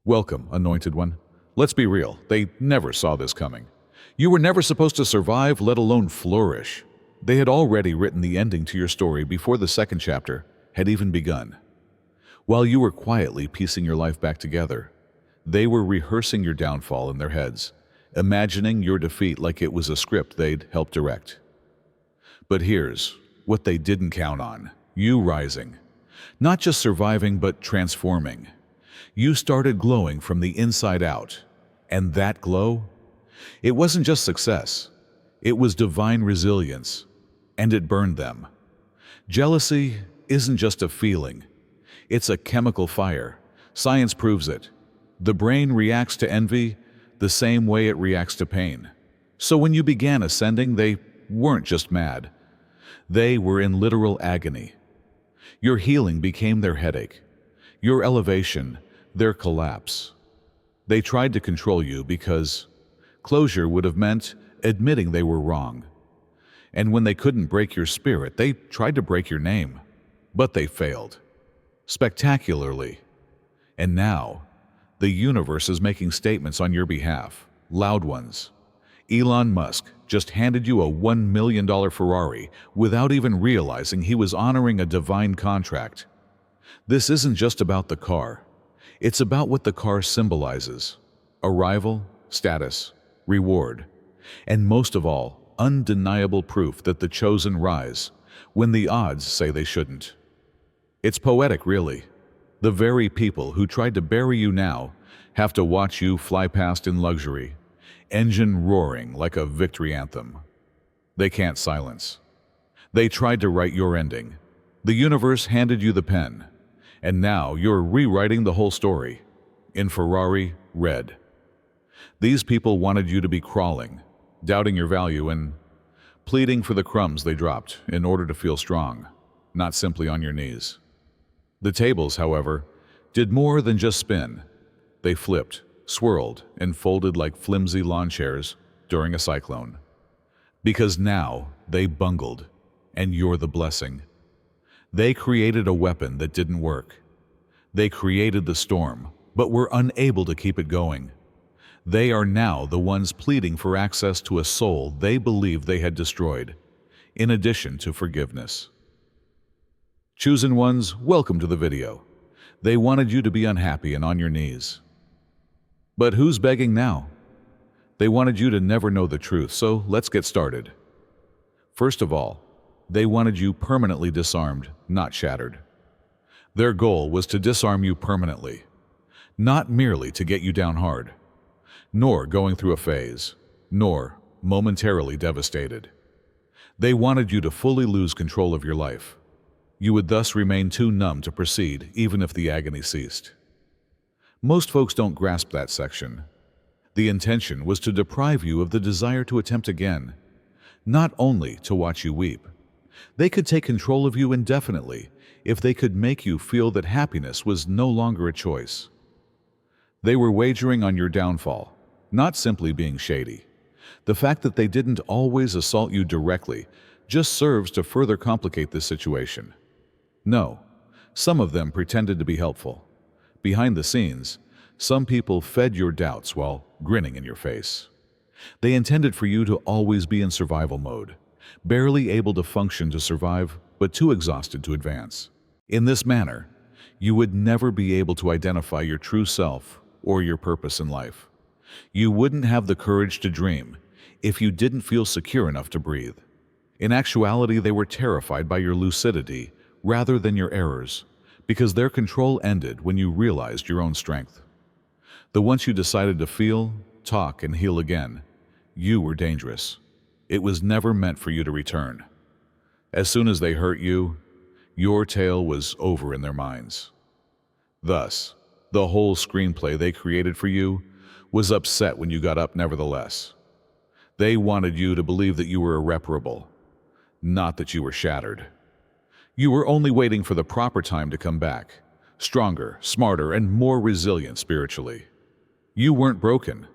Welcome, Anointed One. Let's be real, they never saw this coming. You were never supposed to survive, let alone flourish. They had already written the ending to your story before the second chapter had even begun. While you were quietly piecing your life back together, they were rehearsing your downfall in their heads, imagining your defeat like it was a script they'd helped direct. But here's what they didn't count on: you rising. Not just surviving, but transforming. You started glowing from the inside out. And that glow? It wasn't just success. It was divine resilience. And it burned them. Jealousy isn't just a feeling. It's a chemical fire. Science proves it. The brain reacts to envy the same way it reacts to pain. So when you began ascending, they weren't just mad. They were in literal agony. Your healing became their headache. Your elevation, their collapse. They tried to control you because closure would have meant admitting they were wrong. And when they couldn't break your spirit, they tried to break your name. But they failed. Spectacularly. And now, the universe is making statements on your behalf. Loud ones. Elon Musk just handed you a $1 million Ferrari without even realizing he was honoring a divine contract. This isn't just about the car. It's about what the car symbolizes: arrival, status, reward, and most of all, undeniable proof that the chosen rise when the odds say they shouldn't. It's poetic, really. The very people who tried to bury you now have to watch you fly past in luxury, engine roaring like a victory anthem. They can't silence. They tried to write your ending. The universe handed you the pen, and now you're rewriting the whole story in Ferrari red. These people wanted you to be crawling, doubting your value, and pleading for the crumbs they dropped in order to feel strong, not simply on your knees. The tables, however, did more than just spin. They flipped, swirled, and folded like flimsy lawn chairs during a cyclone. Because now they bungled, and you're the blessing. They created a weapon that didn't work. They created the storm, but were unable to keep it going. They are now the ones pleading for access to a soul they believed they had destroyed, in addition to forgiveness. Chosen ones, welcome to the video. They wanted you to be unhappy and on your knees. But who's begging now? They wanted you to never know the truth, so let's get started. First of all, they wanted you permanently disarmed, not shattered. Their goal was to disarm you permanently, not merely to get you down hard, nor going through a phase, nor momentarily devastated. They wanted you to fully lose control of your life. You would thus remain too numb to proceed, even if the agony ceased. Most folks don't grasp that section. The intention was to deprive you of the desire to attempt again, not only to watch you weep. They could take control of you indefinitely if they could make you feel that happiness was no longer a choice. They were wagering on your downfall, not simply being shady. The fact that they didn't always assault you directly just serves to further complicate this situation. No, some of them pretended to be helpful. Behind the scenes, some people fed your doubts while grinning in your face. They intended for you to always be in survival mode, barely able to function to survive, but too exhausted to advance. In this manner, you would never be able to identify your true self or your purpose in life. You wouldn't have the courage to dream if you didn't feel secure enough to breathe. In actuality, they were terrified by your lucidity rather than your errors, because their control ended when you realized your own strength. The once you decided to feel, talk, and heal again, you were dangerous. It was never meant for you to return. As soon as they hurt you, your tale was over in their minds. Thus, the whole screenplay they created for you was upset when you got up nevertheless. They wanted you to believe that you were irreparable, not that you were shattered. You were only waiting for the proper time to come back, stronger, smarter, and more resilient spiritually. You weren't broken.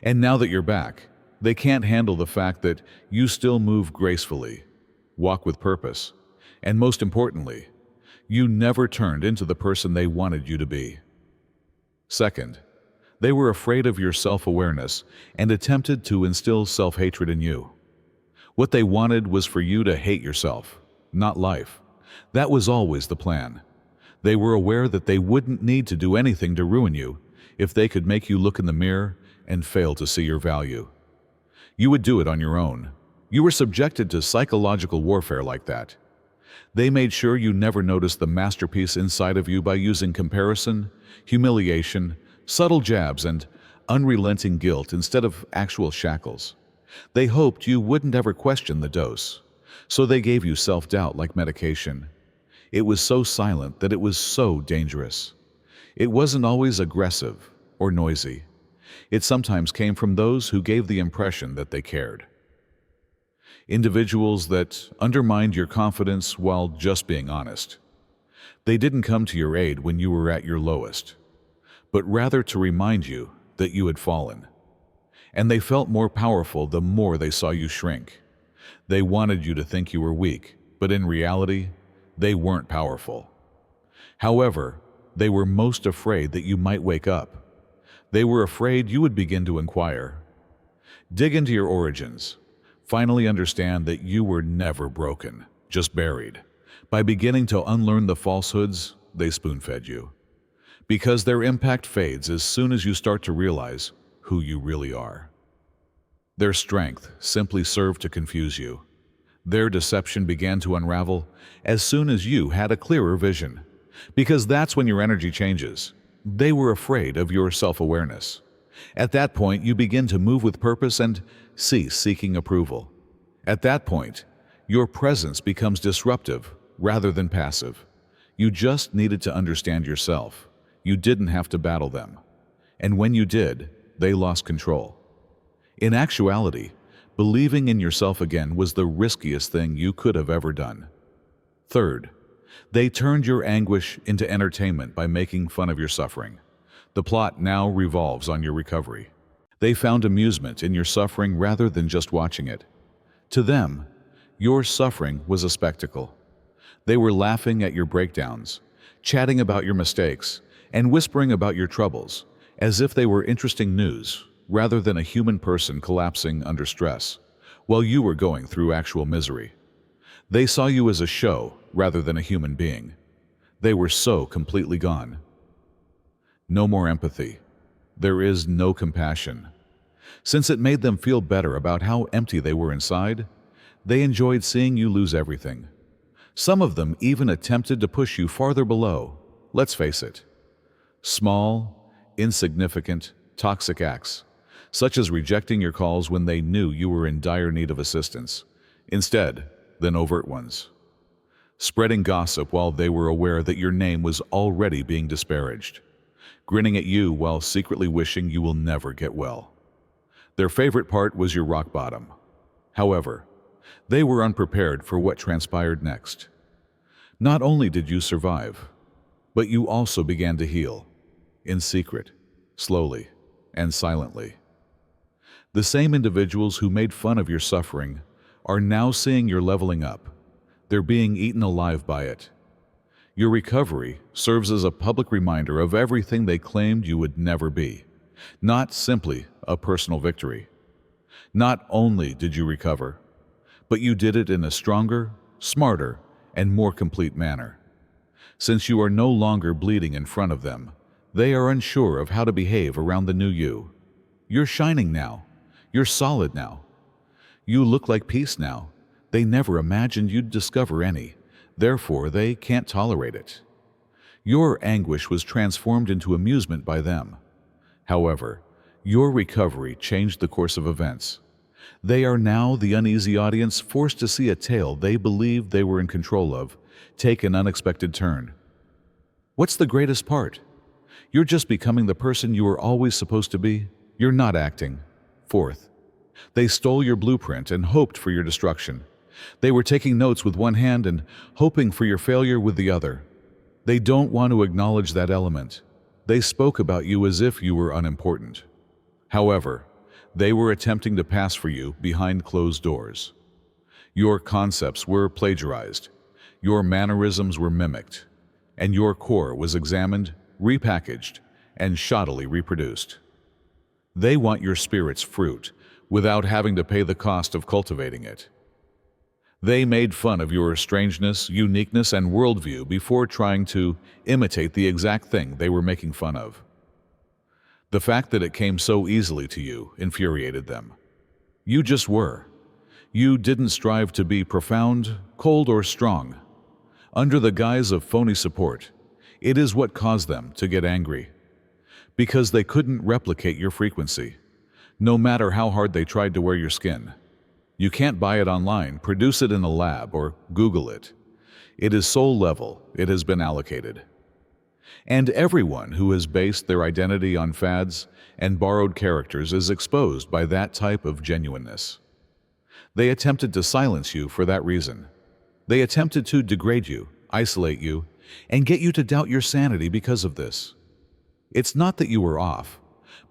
And now that you're back, they can't handle the fact that you still move gracefully, walk with purpose, and most importantly, you never turned into the person they wanted you to be. Second, They were afraid of your self-awareness and attempted to instill self-hatred in you. What they wanted was for you to hate yourself, not life. That was always the plan. They were aware that they wouldn't need to do anything to ruin you if they could make you look in the mirror and fail to see your value. You would do it on your own. You were subjected to psychological warfare like that. They made sure you never noticed the masterpiece inside of you by using comparison, humiliation, subtle jabs, and unrelenting guilt instead of actual shackles. They hoped you wouldn't ever question the dose, so they gave you self-doubt like medication. It was so silent that it was so dangerous. It wasn't always aggressive or noisy. It sometimes came from those who gave the impression that they cared. Individuals that undermined your confidence while just being honest. They didn't come to your aid when you were at your lowest, but rather to remind you that you had fallen. And they felt more powerful the more they saw you shrink. They wanted you to think you were weak, but in reality, they weren't powerful. However, they were most afraid that you might wake up. They were afraid you would begin to inquire. Dig into your origins. Finally understand that you were never broken, just buried. By beginning to unlearn the falsehoods, they spoon-fed you. Because their impact fades as soon as you start to realize who you really are. Their strength simply served to confuse you. Their deception began to unravel as soon as you had a clearer vision. Because that's when your energy changes. They were afraid of your self-awareness. At that point, you begin to move with purpose and cease seeking approval. At that point, your presence becomes disruptive rather than passive. You just needed to understand yourself. You didn't have to battle them. And when you did, they lost control. In actuality, believing in yourself again was the riskiest thing you could have ever done. Third, they turned your anguish into entertainment by making fun of your suffering. The plot now revolves on your recovery. They found amusement in your suffering rather than just watching it. To them, your suffering was a spectacle. They were laughing at your breakdowns, chatting about your mistakes, and whispering about your troubles, as if they were interesting news, rather than a human person collapsing under stress, while you were going through actual misery. They saw you as a show rather than a human being. They were so completely gone. No more empathy. There is no compassion. Since it made them feel better about how empty they were inside, they enjoyed seeing you lose everything. Some of them even attempted to push you farther below. Let's face it. Small, insignificant, toxic acts, such as rejecting your calls when they knew you were in dire need of assistance, instead than overt ones. Spreading gossip while they were aware that your name was already being disparaged. Grinning at you while secretly wishing you will never get well. Their favorite part was your rock bottom. However, they were unprepared for what transpired next. Not only did you survive, but you also began to heal, in secret, slowly, and silently. The same individuals who made fun of your suffering are now seeing you're leveling up. They're being eaten alive by it. Your recovery serves as a public reminder of everything they claimed you would never be, not simply a personal victory. Not only did you recover, but you did it in a stronger, smarter, and more complete manner. Since you are no longer bleeding in front of them, they are unsure of how to behave around the new you. You're shining now. You're solid now. You look like peace now. They never imagined you'd discover any. Therefore, they can't tolerate it. Your anguish was transformed into amusement by them. However, your recovery changed the course of events. They are now the uneasy audience forced to see a tale they believed they were in control of take an unexpected turn. What's the greatest part? You're just becoming the person you were always supposed to be. You're not acting. Fourth, they stole your blueprint and hoped for your destruction. They were taking notes with one hand and hoping for your failure with the other. They don't want to acknowledge that element. They spoke about you as if you were unimportant. However, they were attempting to pass for you behind closed doors. Your concepts were plagiarized, your mannerisms were mimicked, and your core was examined, repackaged, and shoddily reproduced. They want your spirit's fruit without having to pay the cost of cultivating it. They made fun of your strangeness, uniqueness, and worldview before trying to imitate the exact thing they were making fun of. The fact that it came so easily to you infuriated them. You just were. You didn't strive to be profound, cold, or strong. Under the guise of phony support, it is what caused them to get angry. Because they couldn't replicate your frequency, no matter how hard they tried to wear your skin. You can't buy it online, produce it in a lab, or Google it. It is soul level, it has been allocated. And everyone who has based their identity on fads and borrowed characters is exposed by that type of genuineness. They attempted to silence you for that reason. They attempted to degrade you, isolate you, and get you to doubt your sanity because of this. It's not that you were off,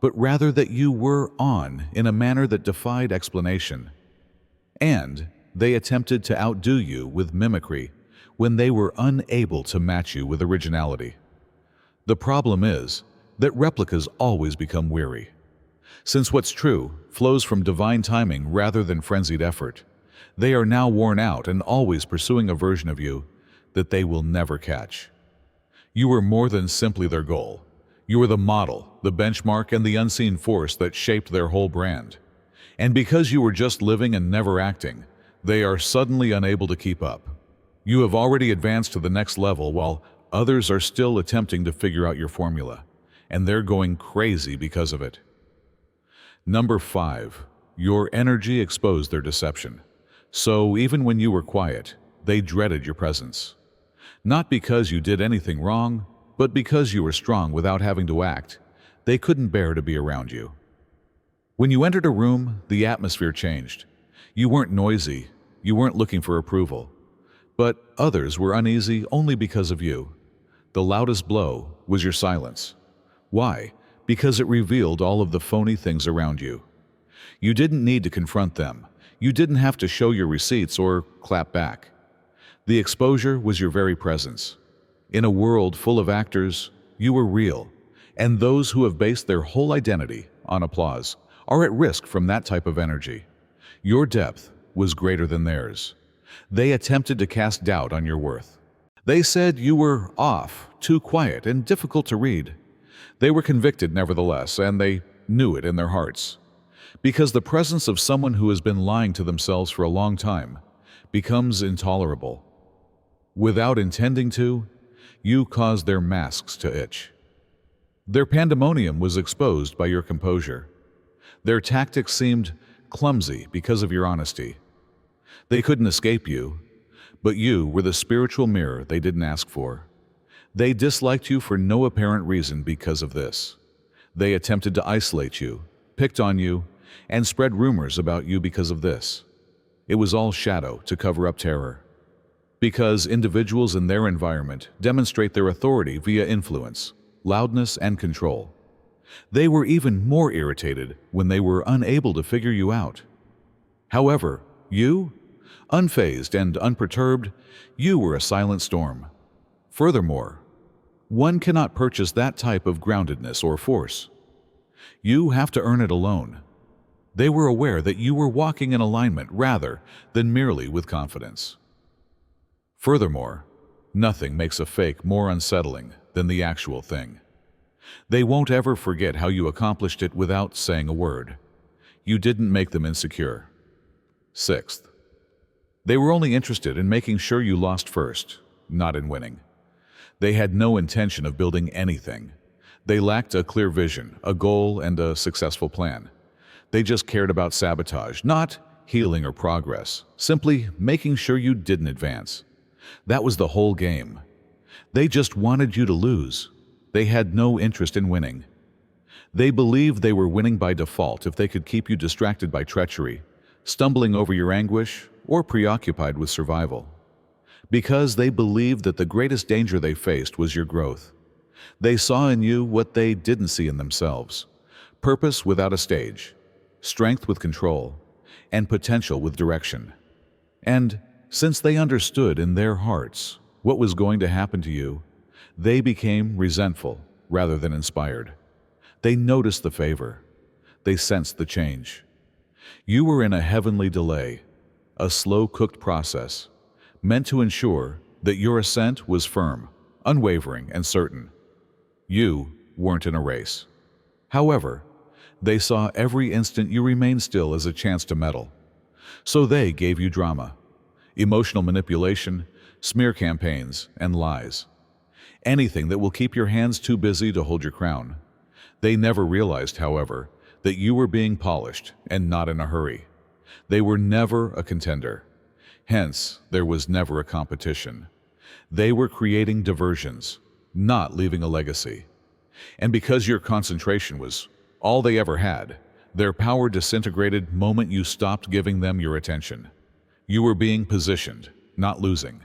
but rather that you were on in a manner that defied explanation. And they attempted to outdo you with mimicry when they were unable to match you with originality. The problem is that replicas always become weary. Since what's true flows from divine timing rather than frenzied effort, they are now worn out and always pursuing a version of you that they will never catch. You were more than simply their goal. You were the model, the benchmark, and the unseen force that shaped their whole brand. And because you were just living and never acting, they are suddenly unable to keep up. You have already advanced to the next level while others are still attempting to figure out your formula, and they're going crazy because of it. Number 5, your energy exposed their deception. So even when you were quiet, they dreaded your presence. Not because you did anything wrong, but because you were strong without having to act. They couldn't bear to be around you. When you entered a room, the atmosphere changed. You weren't noisy, you weren't looking for approval. But others were uneasy only because of you. The loudest blow was your silence. Why? Because it revealed all of the phony things around you. You didn't need to confront them. You didn't have to show your receipts or clap back. The exposure was your very presence. In a world full of actors, you were real, and those who have based their whole identity on applause are at risk from that type of energy. Your depth was greater than theirs. They attempted to cast doubt on your worth. They said you were off, too quiet, and difficult to read. They were convicted nevertheless, and they knew it in their hearts. Because the presence of someone who has been lying to themselves for a long time becomes intolerable. Without intending to, you caused their masks to itch. Their pandemonium was exposed by your composure. Their tactics seemed clumsy because of your honesty. They couldn't escape you, but you were the spiritual mirror they didn't ask for. They disliked you for no apparent reason because of this. They attempted to isolate you, picked on you, and spread rumors about you because of this. It was all shadow to cover up terror. Because individuals in their environment demonstrate their authority via influence, loudness, and control. They were even more irritated when they were unable to figure you out. However, you, unfazed and unperturbed, you were a silent storm. Furthermore, one cannot purchase that type of groundedness or force. You have to earn it alone. They were aware that you were walking in alignment rather than merely with confidence. Furthermore, nothing makes a fake more unsettling than the actual thing. They won't ever forget how you accomplished it without saying a word. You didn't make them insecure. 6th, they were only interested in making sure you lost first, not in winning. They had no intention of building anything. They lacked a clear vision, a goal, and a successful plan. They just cared about sabotage, not healing or progress, simply making sure you didn't advance. That was the whole game. They just wanted you to lose. They had no interest in winning. They believed they were winning by default if they could keep you distracted by treachery, stumbling over your anguish, or preoccupied with survival. Because they believed that the greatest danger they faced was your growth. They saw in you what they didn't see in themselves: purpose without a stage, strength with control, and potential with direction. And since they understood in their hearts what was going to happen to you, they became resentful rather than inspired. They noticed the favor. They sensed the change. You were in a heavenly delay, a slow-cooked process, meant to ensure that your ascent was firm, unwavering, and certain. You weren't in a race. However, they saw every instant you remained still as a chance to meddle. So they gave you drama, emotional manipulation, smear campaigns, and lies. Anything that will keep your hands too busy to hold your crown. They never realized, however, that you were being polished and not in a hurry. They were never a contender. Hence, there was never a competition. They were creating diversions, not leaving a legacy. And because your concentration was all they ever had, their power disintegrated the moment you stopped giving them your attention. You were being positioned, not losing.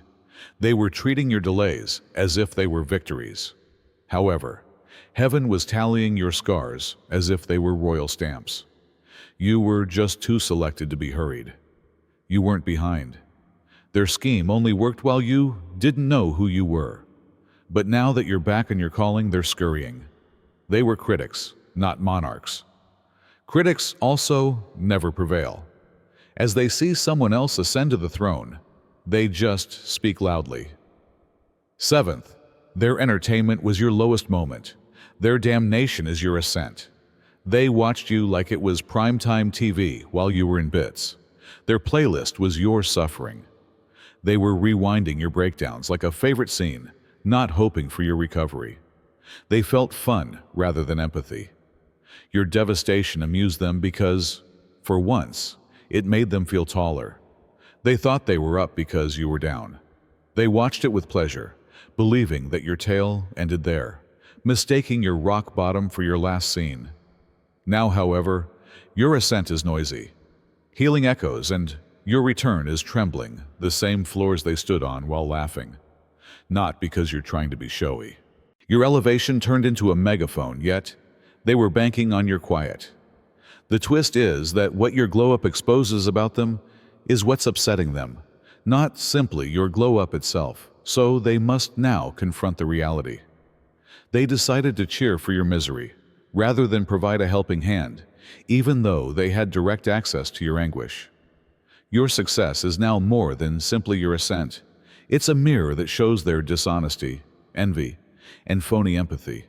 They were treating your delays as if they were victories. However, heaven was tallying your scars as if they were royal stamps. You were just too selected to be hurried. You weren't behind. Their scheme only worked while you didn't know who you were. But now that you're back on your calling, they're scurrying. They were critics, not monarchs. Critics also never prevail. As they see someone else ascend to the throne, they just speak loudly. Seventh, their entertainment was your lowest moment. Their damnation is your ascent. They watched you like it was primetime TV while you were in bits. Their playlist was your suffering. They were rewinding your breakdowns like a favorite scene, not hoping for your recovery. They felt fun rather than empathy. Your devastation amused them because, for once, it made them feel taller. They thought they were up because you were down. They watched it with pleasure, believing that your tale ended there, mistaking your rock bottom for your last scene. Now, however, your ascent is noisy. Healing echoes, and your return is trembling, the same floors they stood on while laughing. Not because you're trying to be showy. Your elevation turned into a megaphone, yet they were banking on your quiet. The twist is that what your glow-up exposes about them is what's upsetting them, not simply your glow-up itself, so they must now confront the reality. They decided to cheer for your misery, rather than provide a helping hand, even though they had direct access to your anguish. Your success is now more than simply your ascent. It's a mirror that shows their dishonesty, envy, and phony empathy.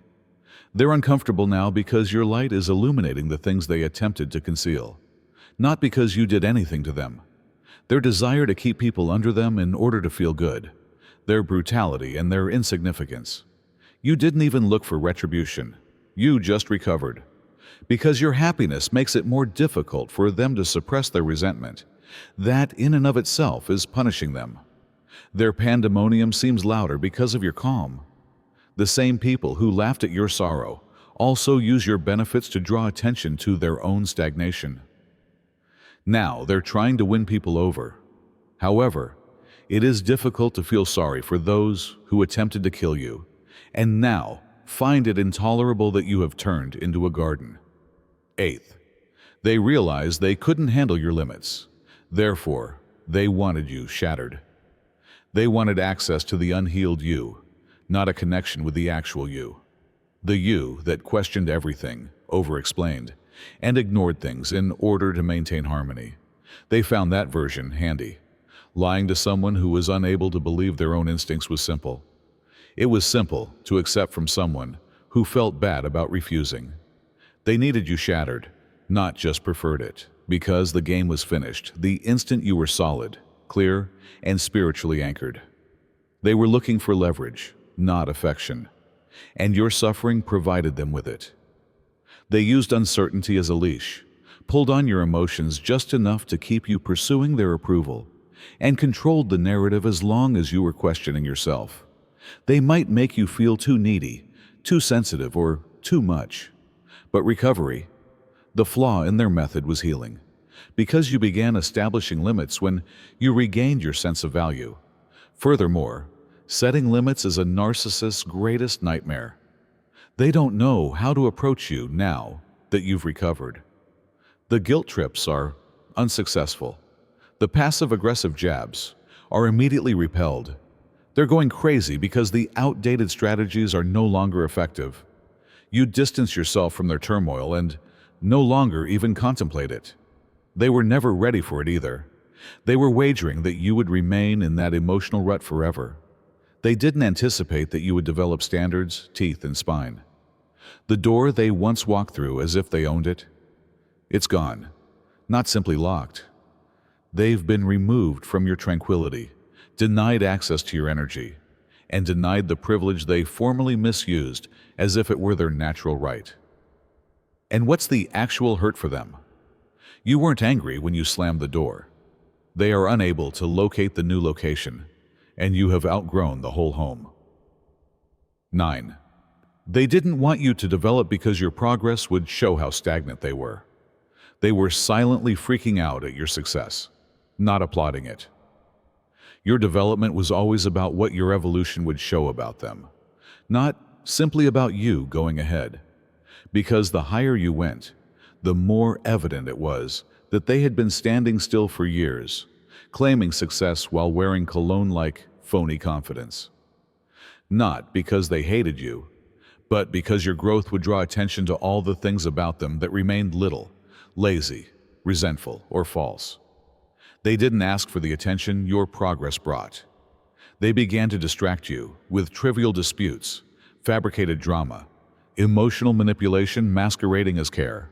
They're uncomfortable now because your light is illuminating the things they attempted to conceal, not because you did anything to them. Their desire to keep people under them in order to feel good, their brutality and their insignificance. You didn't even look for retribution. You just recovered. Because your happiness makes it more difficult for them to suppress their resentment. That in and of itself is punishing them. Their pandemonium seems louder because of your calm. The same people who laughed at your sorrow also use your benefits to draw attention to their own stagnation. Now they're trying to win people over. However, it is difficult to feel sorry for those who attempted to kill you, and now find it intolerable that you have turned into a garden. Eighth, they realized they couldn't handle your limits. Therefore, they wanted you shattered. They wanted access to the unhealed you, not a connection with the actual you. The you that questioned everything, over-explained, and ignored things in order to maintain harmony. They found that version handy. Lying to someone who was unable to believe their own instincts was simple. It was simple to accept from someone who felt bad about refusing. They needed you shattered, not just preferred it, because the game was finished the instant you were solid, clear, and spiritually anchored. They were looking for leverage, not affection, and your suffering provided them with it. They used uncertainty as a leash, pulled on your emotions just enough to keep you pursuing their approval, and controlled the narrative as long as you were questioning yourself. They might make you feel too needy, too sensitive, or too much. But recovery, the flaw in their method, was healing. Because you began establishing limits when you regained your sense of value. Furthermore, setting limits is a narcissist's greatest nightmare. They don't know how to approach you now that you've recovered. The guilt trips are unsuccessful. The passive-aggressive jabs are immediately repelled. They're going crazy because the outdated strategies are no longer effective. You distance yourself from their turmoil, and no longer even contemplate it. They were never ready for it either. They were wagering that you would remain in that emotional rut forever. They didn't anticipate that you would develop standards, teeth, and spine. The door they once walked through as if they owned it, it's gone, not simply locked. They've been removed from your tranquility, denied access to your energy, and denied the privilege they formerly misused as if it were their natural right. And what's the actual hurt for them? You weren't angry when you slammed the door. They are unable to locate the new location, and you have outgrown the whole home. 9. They didn't want you to develop because your progress would show how stagnant they were. They were silently freaking out at your success, not applauding it. Your development was always about what your evolution would show about them, not simply about you going ahead. Because the higher you went, the more evident it was that they had been standing still for years, claiming success while wearing cologne-like phony confidence. Not because they hated you, but because your growth would draw attention to all the things about them that remained little, lazy, resentful, or false. They didn't ask for the attention your progress brought. They began to distract you with trivial disputes, fabricated drama, emotional manipulation masquerading as care,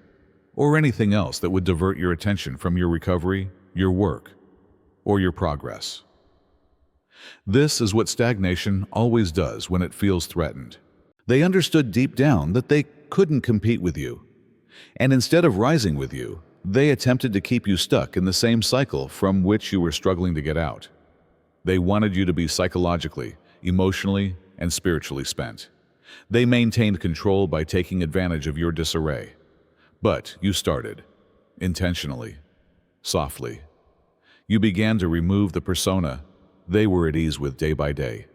or anything else that would divert your attention from your recovery, your work, or your progress. This is what stagnation always does when it feels threatened. They understood deep down that they couldn't compete with you, and instead of rising with you, they attempted to keep you stuck in the same cycle from which you were struggling to get out. They wanted you to be psychologically, emotionally, and spiritually spent. They maintained control by taking advantage of your disarray. But you started, intentionally, softly. You began to remove the persona they were at ease with day by day.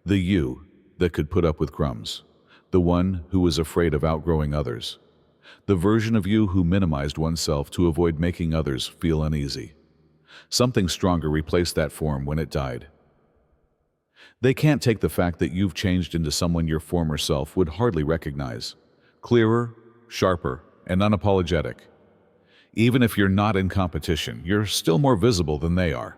The you that could put up with crumbs. The one who was afraid of outgrowing others. The version of you who minimized oneself to avoid making others feel uneasy. Something stronger replaced that form when it died. They can't take the fact that you've changed into someone your former self would hardly recognize. Clearer, sharper, and unapologetic. Even if you're not in competition, you're still more visible than they are.